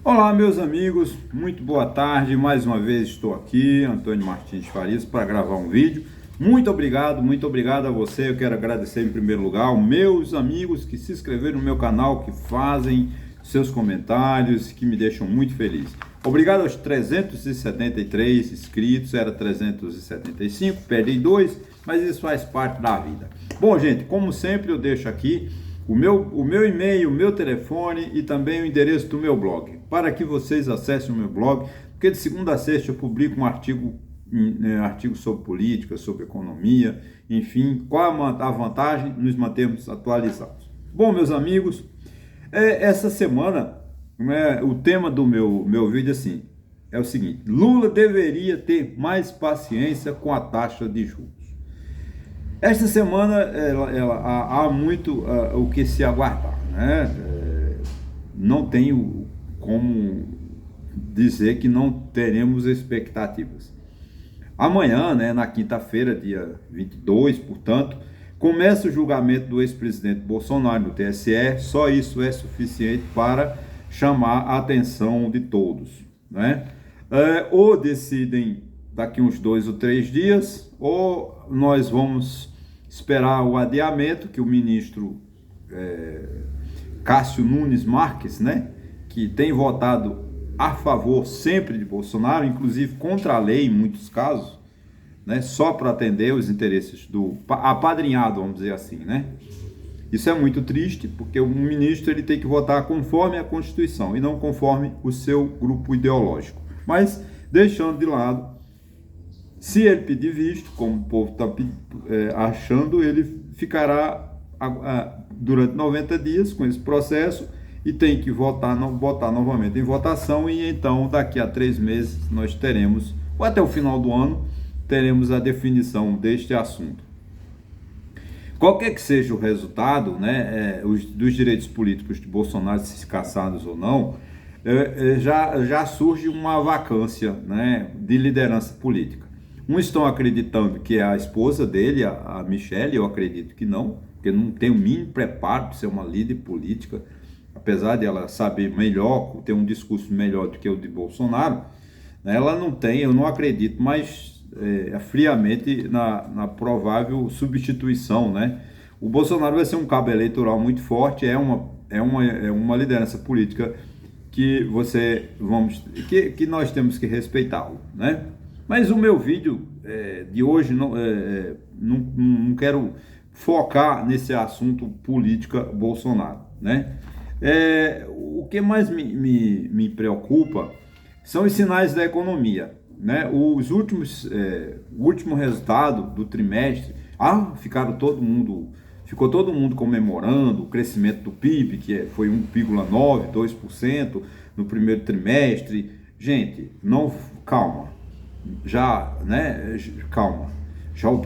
Olá, meus amigos, muito boa tarde. Mais uma vez estou aqui, Antônio Martins Farias, para gravar um vídeo. Muito obrigado a você. Eu quero agradecer em primeiro lugar aos meus amigos que se inscreveram no meu canal, que fazem seus comentários, que me deixam muito feliz. Obrigado aos 373 inscritos, era 375, perdi 2, mas isso faz parte da vida. Bom, gente, como sempre eu deixo aqui o meu e-mail, o meu telefone e também o endereço do meu blog, para que vocês acessem o meu blog, porque de segunda a sexta eu publico um artigo sobre política, sobre economia, enfim, qual a vantagem? Nos mantermos atualizados. Bom, meus amigos, essa semana, o tema do meu vídeo é o seguinte: Lula deveria ter mais paciência com a taxa de juros. Esta semana há muito o que se aguardar, né? Não tenho como dizer que não teremos expectativas. Amanhã, né, na quinta-feira, dia 22, portanto, começa o julgamento do ex-presidente Bolsonaro no TSE. Só isso é suficiente para chamar a atenção de todos, né? Ou decidem daqui uns 2 ou 3 dias, ou nós vamos esperar o adiamento que o ministro Cássio Nunes Marques, né, que tem votado a favor sempre de Bolsonaro, inclusive contra a lei em muitos casos, né, só para atender os interesses do apadrinhado, vamos dizer assim, né? Isso é muito triste, porque o ministro ele tem que votar conforme a Constituição e não conforme o seu grupo ideológico. Mas, deixando de lado, se ele pedir visto, como o povo está achando, ele ficará durante 90 dias com esse processo e tem que botar novamente em votação, e então daqui a 3 meses nós teremos, ou até o final do ano, teremos a definição deste assunto. Qualquer que seja o resultado, né, dos direitos políticos de Bolsonaro, se cassados ou não, já surge uma vacância, né, de liderança política. Uns estão acreditando que é a esposa dele, a Michelle. Eu acredito que não, porque não tem o mínimo preparo para ser uma líder política, apesar de ela saber melhor, ter um discurso melhor do que o de Bolsonaro, né, ela não tem, eu não acredito, mas friamente na provável substituição, né? O Bolsonaro vai ser um cabo eleitoral muito forte, é uma liderança política que que nós temos que respeitá-lo, né? Mas o meu vídeo de hoje não quero focar nesse assunto política Bolsonaro, né? O que mais me preocupa são os sinais da economia, né? O último resultado do trimestre, ficou todo mundo comemorando o crescimento do PIB, que foi 1,9%, 2% no primeiro trimestre. Gente, calma. Calma. Já o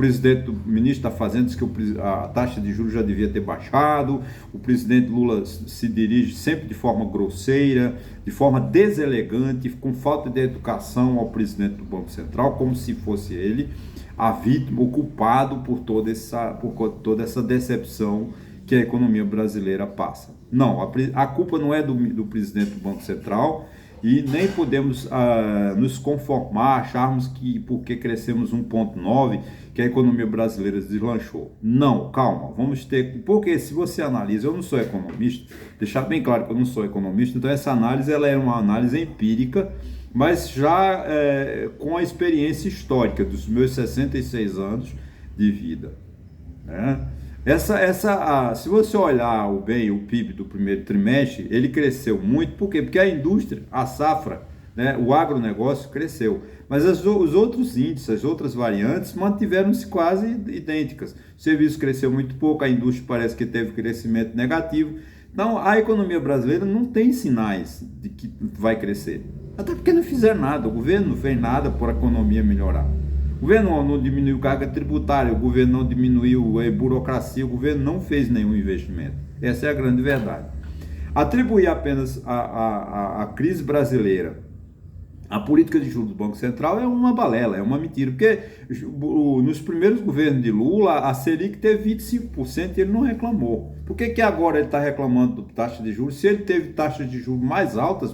ministro da Fazenda disse que a taxa de juros já devia ter baixado. O presidente Lula se dirige sempre de forma grosseira, de forma deselegante, com falta de educação ao presidente do Banco Central, como se fosse ele a vítima, o culpado por toda essa decepção que a economia brasileira passa. Não, a culpa não é do presidente do Banco Central, e nem podemos nos conformar, acharmos que porque crescemos 1,9% que a economia brasileira deslanchou. Não, calma, porque se você analisa, eu não sou economista, deixar bem claro que eu não sou economista, então essa análise ela é uma análise empírica, mas já com a experiência histórica dos meus 66 anos de vida, né? Se você olhar o PIB do primeiro trimestre, ele cresceu muito. Por quê? Porque a indústria, a safra, né, o agronegócio cresceu. Mas os outros índices, as outras variantes, mantiveram-se quase idênticas. O serviço cresceu muito pouco, a indústria parece que teve crescimento negativo. Então, a economia brasileira não tem sinais de que vai crescer. Até porque não fizeram nada, o governo não fez nada para a economia melhorar. O governo não diminuiu carga tributária, o governo não diminuiu a burocracia, o governo não fez nenhum investimento. Essa é a grande verdade. Atribuir apenas a crise brasileira A política de juros do Banco Central é uma balela, é uma mentira, porque nos primeiros governos de Lula, a Selic teve 25% e ele não reclamou. Por que agora ele está reclamando de taxa de juros? Se ele teve taxas de juros mais altas,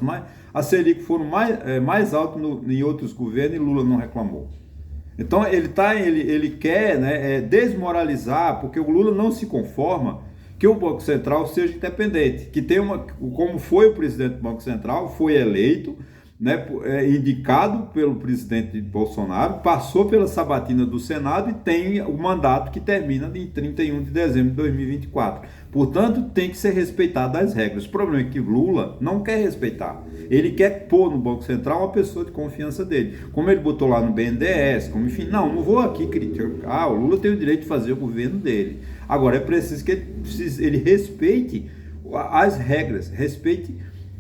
a Selic foram mais altas em outros governos e Lula não reclamou. Então ele quer, né, desmoralizar, porque o Lula não se conforma que o Banco Central seja independente, que tem como foi o presidente do Banco Central, foi eleito, né, indicado pelo presidente Bolsonaro, passou pela sabatina do Senado e tem o mandato que termina em 31 de dezembro de 2024. Portanto, tem que ser respeitado as regras. O problema é que Lula não quer respeitar. Ele quer pôr no Banco Central uma pessoa de confiança dele. Como ele botou lá no BNDES, enfim, não vou aqui criticar. O Lula tem o direito de fazer o governo dele. Agora, é preciso que ele respeite as regras, respeite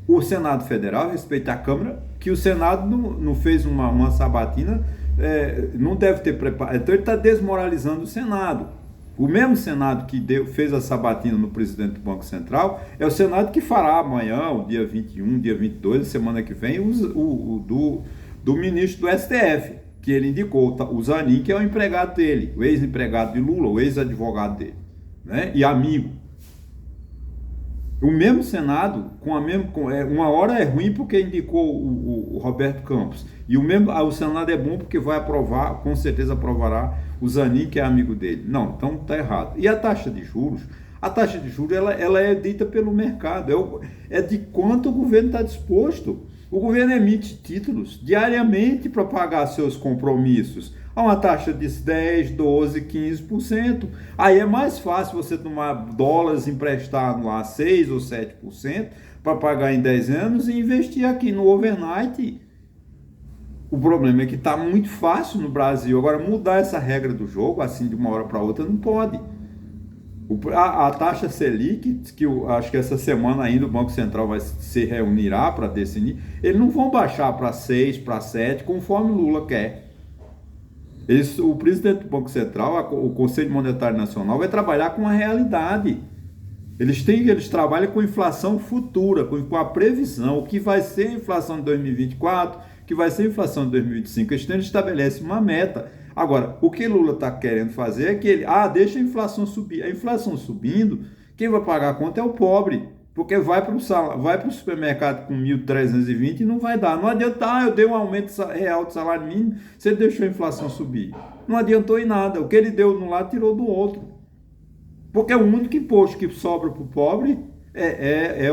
o Senado Federal, respeite a Câmara, que o Senado não fez uma sabatina, não deve ter preparado. Então ele está desmoralizando o Senado. O mesmo Senado que fez a sabatina no presidente do Banco Central é o Senado que fará amanhã, o dia 21, dia 22, semana que vem, do ministro do STF, que ele indicou, o Zanin, que é o empregado dele, o ex-empregado de Lula, o ex-advogado dele, né? E amigo. O mesmo Senado, uma hora é ruim porque indicou o Roberto Campos, e o Senado é bom porque vai aprovar, com certeza aprovará o Zanin, que é amigo dele. Não, então está errado. E a taxa de juros? A taxa de juros ela é dita pelo mercado, é de quanto o governo está disposto. O governo emite títulos diariamente para pagar seus compromissos a uma taxa de 10, 12, 15%. Aí é mais fácil você tomar dólares emprestado a 6 ou 7% para pagar em 10 anos e investir aqui no overnight. O problema é que está muito fácil no Brasil. Agora, mudar essa regra do jogo, assim, de uma hora para outra, não pode. A taxa Selic, que eu acho que essa semana ainda o Banco Central se reunirá para decidir, eles não vão baixar para 6, para 7, conforme o Lula quer. O presidente do Banco Central, o Conselho Monetário Nacional, vai trabalhar com a realidade. Eles trabalham com inflação futura, com a previsão, o que vai ser a inflação de 2024, o que vai ser a inflação de 2025. Eles estabelecem uma meta. Agora, o que Lula está querendo fazer é que deixa a inflação subir. A inflação subindo, quem vai pagar a conta é o pobre, porque vai para o supermercado com 1.320 e não vai dar. Não adianta, eu dei um aumento real do salário mínimo, você deixou a inflação subir. Não adiantou em nada. O que ele deu de um lado, tirou do outro. Porque o único imposto que sobra para o pobre é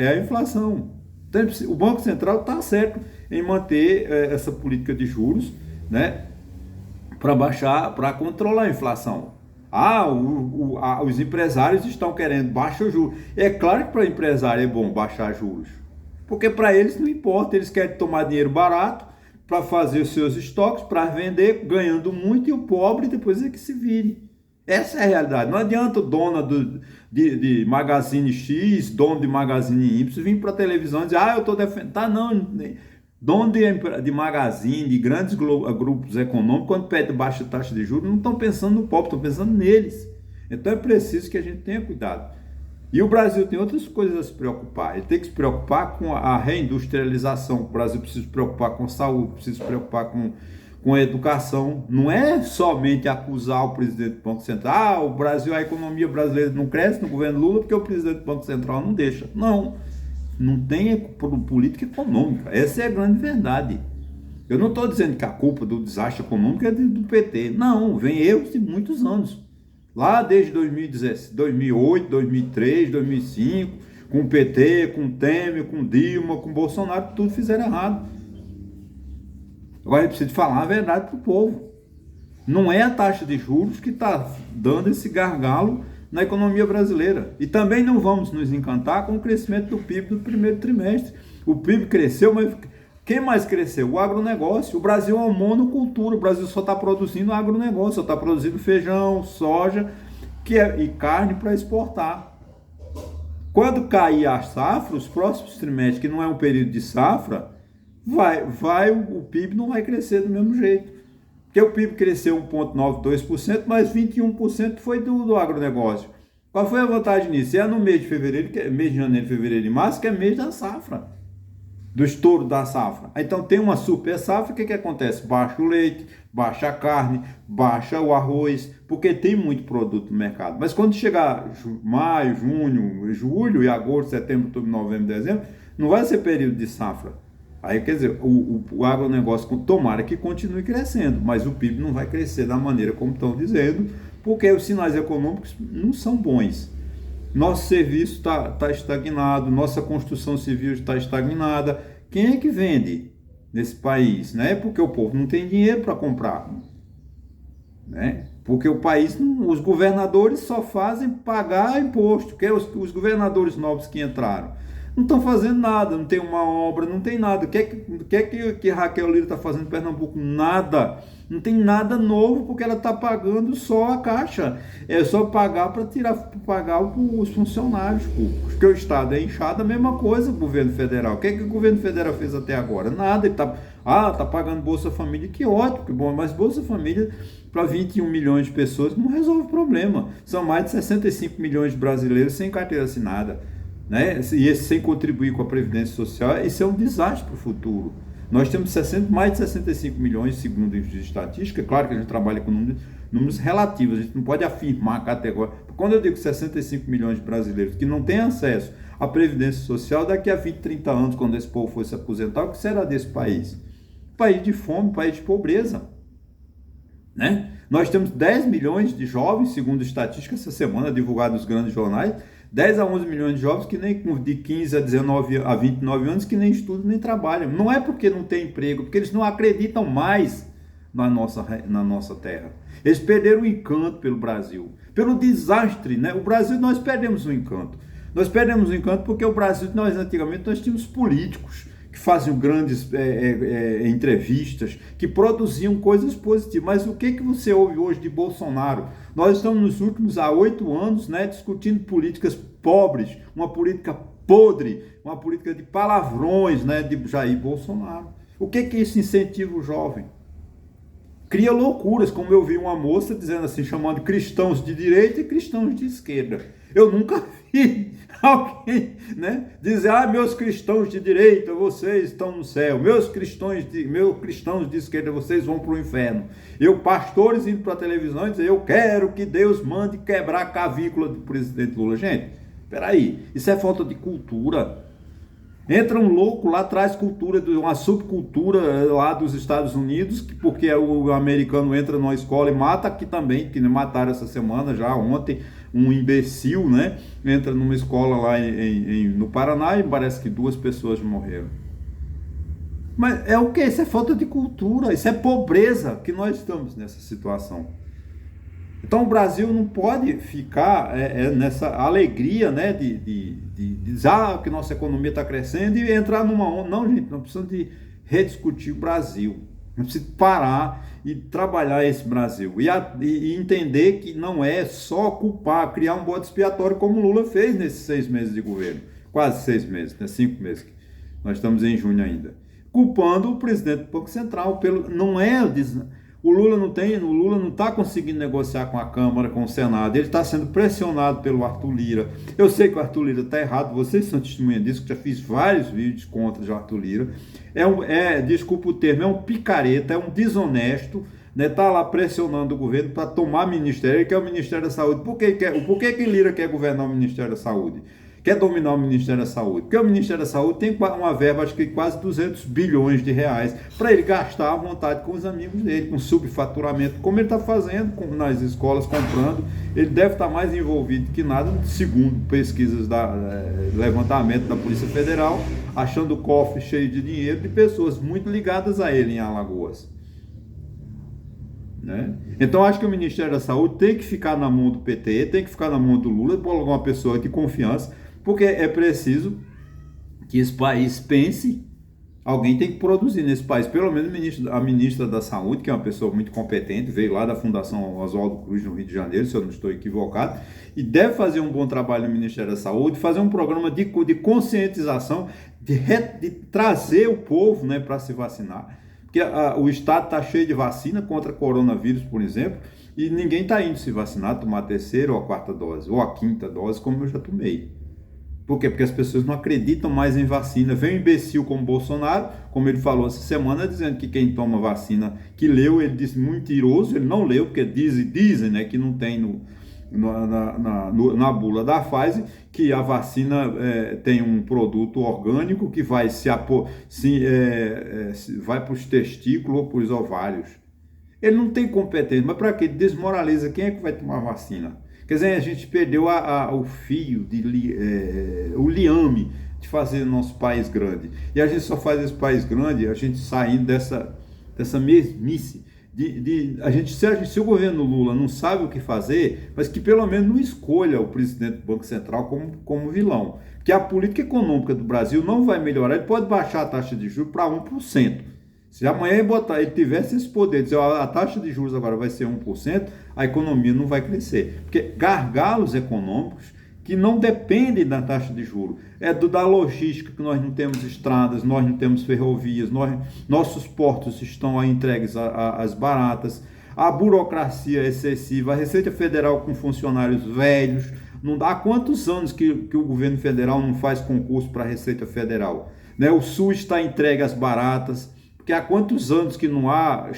a inflação. Então, o Banco Central está certo em manter essa política de juros, né, para controlar a inflação. Os empresários estão querendo baixar juros. É claro que para empresário é bom baixar juros, porque para eles não importa, eles querem tomar dinheiro barato para fazer os seus estoques, para vender, ganhando muito, e o pobre depois é que se vire. Essa é a realidade. Não adianta o dono de Magazine X, dono de Magazine Y, vir para a televisão e dizer, eu estou defendendo. Tá, não. Dono de magazine, de grandes grupos econômicos, quando pede baixa taxa de juros, não estão pensando no pobre, estão pensando neles. Então é preciso que a gente tenha cuidado. E o Brasil tem outras coisas a se preocupar. Ele tem que se preocupar com a reindustrialização. O Brasil precisa se preocupar com saúde, precisa se preocupar com a educação. Não é somente acusar o presidente do Banco Central, o Brasil, a economia brasileira não cresce no governo Lula porque o presidente do Banco Central não deixa. Não tem política econômica. Essa é a grande verdade. Eu não estou dizendo que a culpa do desastre econômico é do PT. Não, vem erros de muitos anos. Lá desde 2008, 2003, 2005, com o PT, com o Temer, com o Dilma, com o Bolsonaro, tudo fizeram errado. Agora, ele precisa falar a verdade para o povo. Não é a taxa de juros que está dando esse gargalo na economia brasileira. E também não vamos nos encantar com o crescimento do PIB do primeiro trimestre. O PIB cresceu, mas quem mais cresceu? O agronegócio. O Brasil é uma monocultura. O Brasil só está produzindo agronegócio, só está produzindo feijão, soja e carne para exportar. Quando cair a safra, os próximos trimestres, que não é um período de safra, o PIB não vai crescer do mesmo jeito. Porque o PIB cresceu 1,92%, mas 21% foi do agronegócio. Qual foi a vantagem nisso? É no mês de fevereiro, mês de janeiro, fevereiro e março, que é mês da safra. do estouro da safra. Então tem uma super safra, o que acontece? Baixa o leite, baixa a carne, baixa o arroz, porque tem muito produto no mercado. Mas quando chegar maio, junho, julho e agosto, setembro, outubro, novembro, dezembro, não vai ser período de safra. Aí, quer dizer, o agronegócio tomara que continue crescendo, mas o PIB não vai crescer da maneira como estão dizendo, porque os sinais econômicos não são bons. Nosso serviço está estagnado, nossa construção civil está estagnada. Quem é que vende nesse país? Né? Porque o povo não tem dinheiro para comprar. Né? Porque o país, os governadores só fazem pagar imposto, que é os governadores novos que entraram. Não estão fazendo nada, não tem uma obra, não tem nada. O que é que Raquel Lira está fazendo em Pernambuco? Nada. Não tem nada novo, porque ela está pagando só a Caixa. É só pagar para pagar os funcionários públicos. Porque o Estado é inchado, a mesma coisa o governo federal. O que o governo federal fez até agora? Nada. Ele tá pagando Bolsa Família, que ótimo, que bom, mas Bolsa Família para 21 milhões de pessoas não resolve o problema. São mais de 65 milhões de brasileiros sem carteira assinada. Né? E esse sem contribuir com a Previdência Social, isso é um desastre para o futuro. Nós temos mais de 65 milhões, segundo os de estatística. Claro que a gente trabalha com números relativos, a gente não pode afirmar categoricamente. Quando eu digo 65 milhões de brasileiros que não têm acesso à Previdência Social, daqui a 20, 30 anos, quando esse povo for se aposentar, o que será desse país? País de fome, país de pobreza. Né? Nós temos 10 milhões de jovens, segundo estatística, essa semana divulgada nos grandes jornais, 10 a 11 milhões de jovens que nem de 15 a 19 a 29 anos que nem estudam nem trabalham. Não é porque não tem emprego, porque eles não acreditam mais na nossa terra. Eles perderam o encanto pelo Brasil, pelo desastre, né? O Brasil, nós perdemos o encanto. Nós perdemos o encanto porque o Brasil, antigamente nós tínhamos políticos que faziam grandes entrevistas, que produziam coisas positivas. Mas o que você ouve hoje de Bolsonaro? Nós estamos nos últimos 8 anos, né, discutindo políticas pobres, uma política podre, uma política de palavrões, né, de Jair Bolsonaro. O que isso incentiva o jovem? Cria loucuras, como eu vi uma moça dizendo assim, chamando cristãos de direita e cristãos de esquerda. Eu nunca vi alguém, né, dizer, meus cristãos de direita, vocês estão no céu, meus cristãos de esquerda, vocês vão para o inferno. Pastores indo para a televisão e dizer, eu quero que Deus mande quebrar a cavícula do presidente Lula. Gente, peraí, isso é falta de cultura. Entra um louco lá, traz cultura, uma subcultura lá dos Estados Unidos, porque o americano entra numa escola e mata, aqui também, que mataram essa semana, já ontem, um imbecil, né? Entra numa escola lá no Paraná e parece que 2 pessoas morreram. Mas é o que? Isso é falta de cultura, isso é pobreza que nós estamos nessa situação. Então o Brasil não pode ficar nessa alegria, né, de dizer que nossa economia está crescendo e entrar numa onda. Não, gente, nós precisamos de rediscutir o Brasil. Nós precisamos parar e trabalhar esse Brasil. E entender que não é só culpar, criar um bode expiatório como o Lula fez nesses 6 meses de governo. Quase 6 meses, né, 5 meses. Nós estamos em junho ainda. Culpando o presidente do Banco Central. O Lula não está conseguindo negociar com a Câmara, com o Senado. Ele está sendo pressionado pelo Arthur Lira. Eu sei que o Arthur Lira está errado, vocês são testemunha disso, que já fiz vários vídeos contra o Arthur Lira. Desculpa o termo, é um picareta, é um desonesto, né? Está lá pressionando o governo para tomar ministério, ele quer o Ministério da Saúde. Por que Lira quer governar o Ministério da Saúde? Quer dominar o Ministério da Saúde? Porque o Ministério da Saúde tem uma verba, acho que quase 200 bilhões de reais, para ele gastar à vontade com os amigos dele, com subfaturamento, como ele está fazendo nas escolas, comprando. Ele deve estar mais envolvido que nada, segundo pesquisas levantamento da Polícia Federal, achando o cofre cheio de dinheiro de pessoas muito ligadas a ele em Alagoas. Né? Então acho que o Ministério da Saúde tem que ficar na mão do PT, tem que ficar na mão do Lula, por alguma pessoa de confiança, porque é preciso que esse país pense, alguém tem que produzir nesse país, pelo menos a ministra da Saúde, que é uma pessoa muito competente, veio lá da Fundação Oswaldo Cruz no Rio de Janeiro, se eu não estou equivocado, e deve fazer um bom trabalho no Ministério da Saúde, fazer um programa de conscientização, de trazer o povo, né, para se vacinar, porque o estado está cheio de vacina contra coronavírus, por exemplo, e ninguém está indo se vacinar, tomar a 3ª ou a 4ª dose, ou a 5ª dose, como eu já tomei. Por quê? Porque as pessoas não acreditam mais em vacina. Vem um imbecil como Bolsonaro, como ele falou essa semana, dizendo que quem toma vacina, que leu, ele disse mentiroso, ele não leu, porque dizem, né, que não tem na bula da Pfizer, que a vacina tem um produto orgânico que vai vai para os testículos ou para os ovários. Ele não tem competência, mas para quê? Desmoraliza quem é que vai tomar vacina. Quer dizer, a gente perdeu o fio, o liame de fazer nosso país grande. E a gente só faz esse país grande, a gente saindo dessa mesmice. Se o governo Lula não sabe o que fazer, mas que pelo menos não escolha o presidente do Banco Central como vilão. Porque a política econômica do Brasil não vai melhorar, ele pode baixar a taxa de juros para 1%. Se amanhã ele tivesse esse poder, dizer a taxa de juros agora vai ser 1%, a economia não vai crescer. Porque gargalos econômicos que não dependem da taxa de juros, da logística, que nós não temos estradas, nós não temos ferrovias, nossos portos estão aí entregues às baratas, a burocracia excessiva, a Receita Federal com funcionários velhos, não dá há quantos anos que o governo federal não faz concurso para a Receita Federal, né? O SUS está entregue às baratas, porque há quantos anos que não há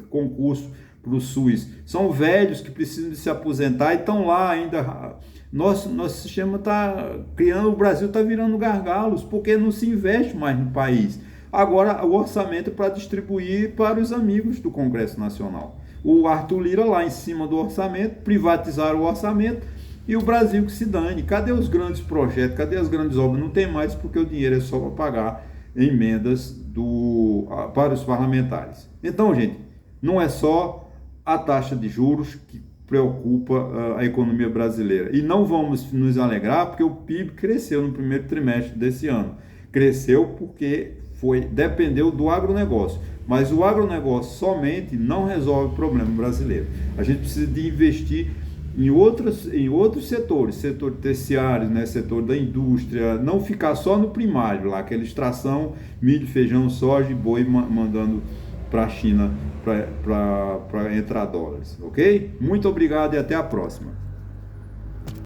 concurso para o SUS? São velhos que precisam de se aposentar e estão lá ainda. Nosso sistema está criando, o Brasil está virando gargalos, porque não se investe mais no país. Agora, o orçamento é para distribuir para os amigos do Congresso Nacional. O Arthur Lira lá em cima do orçamento, privatizaram o orçamento e o Brasil que se dane. Cadê os grandes projetos? Cadê as grandes obras? Não tem mais, porque o dinheiro é só para pagar emendas para os parlamentares. Então, gente, não é só a taxa de juros que preocupa a economia brasileira. E não vamos nos alegrar porque o PIB cresceu no primeiro trimestre desse ano. Cresceu porque dependeu do agronegócio. Mas o agronegócio somente não resolve o problema brasileiro. A gente precisa de investir em outros setores, setor terciário, né, setor da indústria, não ficar só no primário, lá, aquela extração, milho, feijão, soja e boi mandando para a China para entrar dólares, ok? Muito obrigado e até a próxima.